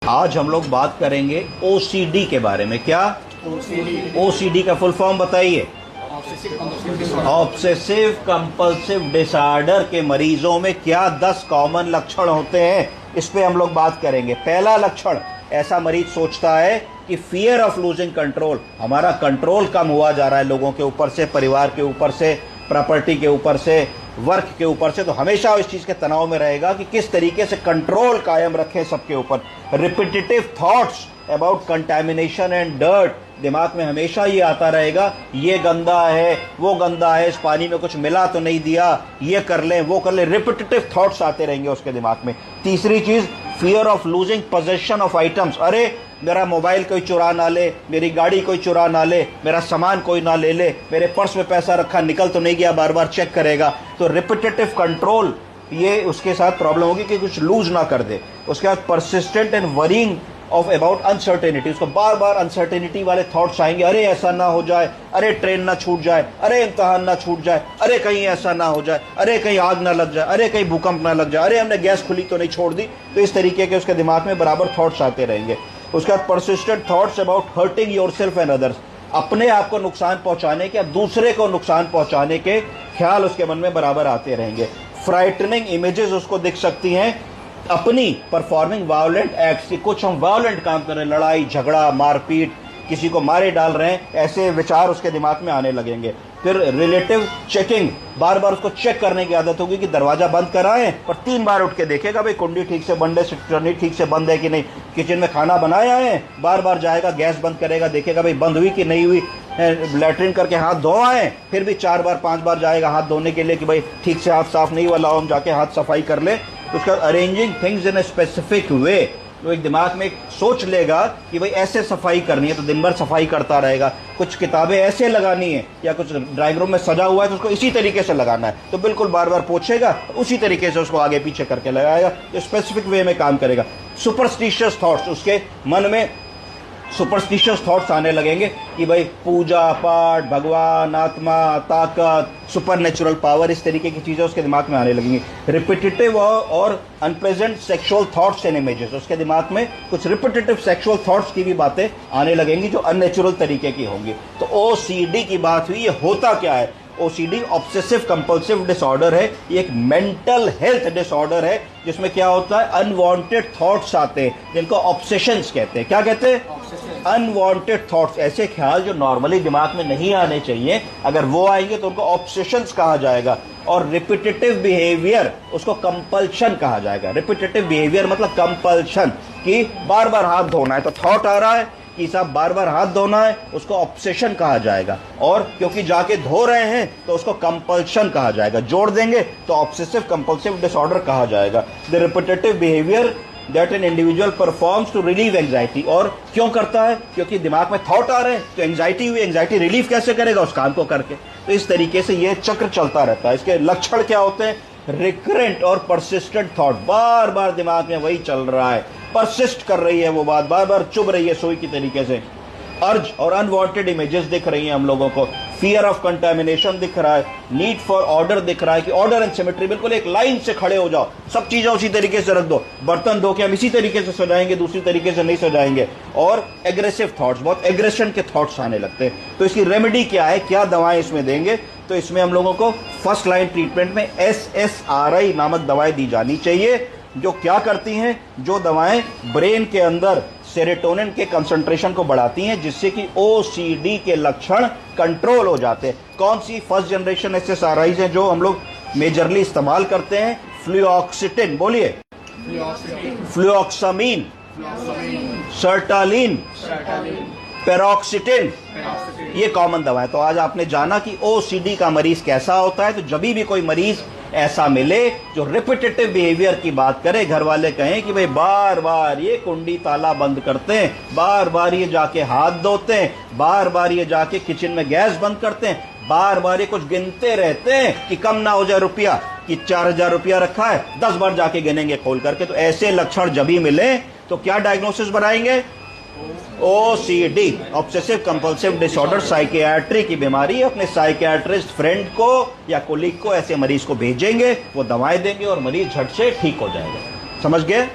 आज हम लोग बात करेंगे ओसीडी के बारे में। क्या ओसीडी का फुल फॉर्म बताइए? ऑब्सेसिव कंपल्सिव डिसऑर्डर के मरीजों में क्या 10 कॉमन लक्षण होते हैं, इस पे हम लोग बात करेंगे। पहला लक्षण, ऐसा मरीज सोचता है कि फियर ऑफ लूजिंग कंट्रोल, हमारा कंट्रोल कम हुआ जा रहा है लोगों के ऊपर से, परिवार के ऊपर से, प्रॉपर्टी के ऊपर से, वर्क के ऊपर से, तो हमेशा इस चीज के तनाव में रहेगा कि किस तरीके से कंट्रोल कायम रखें सबके ऊपर। Repetitive thoughts about contamination and dirt, दिमाग में हमेशा ये आता रहेगा, ये गंदा है, वो गंदा है, इस पानी में कुछ मिला तो नहीं दिया, ये कर ले, वो कर ले, रिपीटेटिव थॉट्स आते रहेंगे उसके दिमाग में। तीसरी चीज, fear of losing possession of items, अरे मेरा मोबाइल कोई चुरा ना ले, मेरी गाड़ी कोई चुरा ना ले, मेरा सामान कोई ना ले ले, मेरे पर्स में पैसा रखा निकल तो नहीं गया, बार बार चेक करेगा। तो रिपीटेटिव कंट्रोल, ये उसके साथ प्रॉब्लम होगी कि कुछ लूज ना कर दे। उसके बाद persistent and worrying of about uncertainty, उसको बार बार अनसर्टेनिटी वाले थॉट्स आएंगे, अरे ऐसा ना हो जाए, अरे ट्रेन ना छूट जाए, अरे इम्तहान ना छूट जाए, अरे कहीं ऐसा ना हो जाए, अरे कहीं आग ना लग जाए, अरे कहीं भूकंप ना लग जाए, अरे हमने गैस खुली तो नहीं छोड़ दी। तो इस तरीके के उसके दिमाग में बराबर थॉट्स आते रहेंगे। उसके बाद persistent thoughts about hurting yourself and others, अपने आप को नुकसान पहुंचाने के या दूसरे को नुकसान पहुंचाने के ख्याल उसके मन में बराबर आते रहेंगे। फ्राइटनिंग इमेजेस उसको दिख सकती हैं अपनी परफॉर्मिंग वायलेंट एक्ट्स की, कुछ हम वायलेंट काम कर रहे हैं, लड़ाई झगड़ा मारपीट, किसी को मारे डाल रहे हैं, ऐसे विचार उसके दिमाग में आने लगेंगे। फिर रिलेटिव चेकिंग, बार बार उसको चेक करने की आदत होगी कि दरवाजा बंद कराएं, पर 3 बार उठ के देखेगा भाई कुंडी ठीक से बंद है, चटनी ठीक से बंद है कि नहीं, किचन में खाना बनाया है, बार बार जाएगा, गैस बंद करेगा, देखेगा भाई बंद हुई कि नहीं हुई, लैट्रिन करके हाथ धो आए, फिर भी 4 बार 5 बार जाएगा हाथ धोने के लिए कि भाई ठीक से हाथ साफ नहीं हुआ, लाओ हम जाके हाथ सफाई कर ले। उसका arranging things in a specific way, तो एक दिमाग में सोच लेगा कि भाई ऐसे सफाई करनी है तो दिन भर सफाई करता रहेगा, कुछ किताबें ऐसे लगानी है या कुछ ड्राइंग रूम में सजा हुआ है तो उसको इसी तरीके से लगाना है, तो बिल्कुल बार बार पोछेगा, उसी तरीके से उसको आगे पीछे करके लगाएगा, तो स्पेसिफिक वे में काम करेगा। सुपरस्टिशियस थॉट्स, उसके मन में सुपरस्टिशियस थॉट्स आने लगेंगे कि भाई पूजा पाठ, भगवान, आत्मा, ताकत, सुपर नेचुरल पावर, इस तरीके की चीजें उसके दिमाग में आने लगेंगी। रिपीटेटिव और unpleasant sexual thoughts and images, उसके दिमाग में कुछ रिपीटेटिव सेक्सुअल थॉट्स की भी बातें आने लगेंगी जो अननेचुरल तरीके की होंगी। तो ओसीडी की बात हुई, ये होता क्या है? ओसीडी ऑब्सेसिव कंपल्सिव डिसऑर्डर है, ये एक मेंटल हेल्थ डिसऑर्डर है जिसमें क्या होता है, अनवांटेड थॉट्स आते हैं जिनको ऑब्सेशंस कहते हैं। क्या कहते हैं? अनवांटेड थॉट्स, ऐसे ख्याल जो नॉर्मली दिमाग में नहीं आने चाहिए, अगर वो आएंगे तो उनको ऑब्सेशंस कहा जाएगा। और रिपीटेटिव बिहेवियर, उसको कंपल्शन कहा जाएगा। रिपीटेटिव बिहेवियर मतलब कंपल्शन, कि बार बार हाथ धोना है तो थॉट आ रहा है कि साहब बार बार हाथ धोना है, उसको ऑब्सेशन कहा जाएगा। और क्योंकि जाके धो रहे हैं तो उसको कंपल्शन कहा जाएगा, जोड़ देंगे तो ऑब्सेसिव कंपल्सिव डिसऑर्डर कहा जाएगा। The repetitive behaviour that an individual performs to relieve anxiety, और क्यों करता है? क्योंकि दिमाग में थॉट आ रहे हैं तो एंग्जाइटी हुई, एंग्जाइटी रिलीव कैसे करेगा? उस काम को करके। तो इस तरीके से ये चक्र चलता रहता है। इसके लक्षण क्या होते हैं? रिकरेंट और परसिस्टेंट थॉट, बार बार दिमाग में वही चल रहा है, परसिस्ट कर रही है वो बात, बार बार चुभ रही है सुई की तरीके से। अर्ज और अनवांटेड इमेजेस दिख रही हैं हम लोगों को, फियर ऑफ कंटामिनेशन दिख रहा है, नीड फॉर ऑर्डर दिख रहा है कि ऑर्डर एंड सिमेट्री, बिल्कुल एक लाइन से खड़े हो जाओ, सब चीजें उसी तरीके से रख दो, बर्तन धो के हम इसी तरीके से सजाएंगे, दूसरी तरीके से नहीं सजाएंगे। और एग्रेसिव थॉट्स, बहुत एग्रेशन के थॉट्स आने लगते हैं। तो इसकी रेमेडी क्या है, क्या दवाएं इसमें देंगे? तो इसमें हम लोगों को फर्स्ट लाइन ट्रीटमेंट में SSRI नामक दवाएं दी जानी चाहिए, जो क्या करती हैं, जो दवाएं ब्रेन के अंदर सेरोटोनिन के कंसंट्रेशन को बढ़ाती हैं, जिससे कि ओसीडी के लक्षण कंट्रोल हो जाते हैं। कौन सी फर्स्ट जनरेशन SSRIs हैं जो हम लोग मेजरली इस्तेमाल करते हैं? फ्लुओक्सिटिन, बोलिए, फ्लुओक्सामीन, सर्टालिन, पेरोक्सिटिन, ये कॉमन दवा है। तो आज आपने जाना कि ओसीडी का मरीज कैसा होता है। तो जब भी कोई मरीज ऐसा मिले जो रिपीटेटिव बिहेवियर की बात करे, घर वाले कहें कि भाई बार बार ये कुंडी ताला बंद करते हैं, बार बार ये जाके हाथ धोते हैं, बार बार ये जाके किचन में गैस बंद करते हैं, बार बार ये कुछ गिनते रहते हैं कि कम ना हो जाए रुपया, कि 4000 रुपया रखा है 10 बार जाके गिनेंगे खोल करके। तो ऐसे लक्षण जब भी मिले तो क्या डायग्नोसिस बनाएंगे? OCD, obsessive compulsive disorder, psychiatry की बीमारी। अपने साइकियाट्रिस्ट फ्रेंड को या कोलीग को ऐसे मरीज को भेजेंगे, वो दवाएं देंगे और मरीज झट से ठीक हो जाएगा। समझ गए?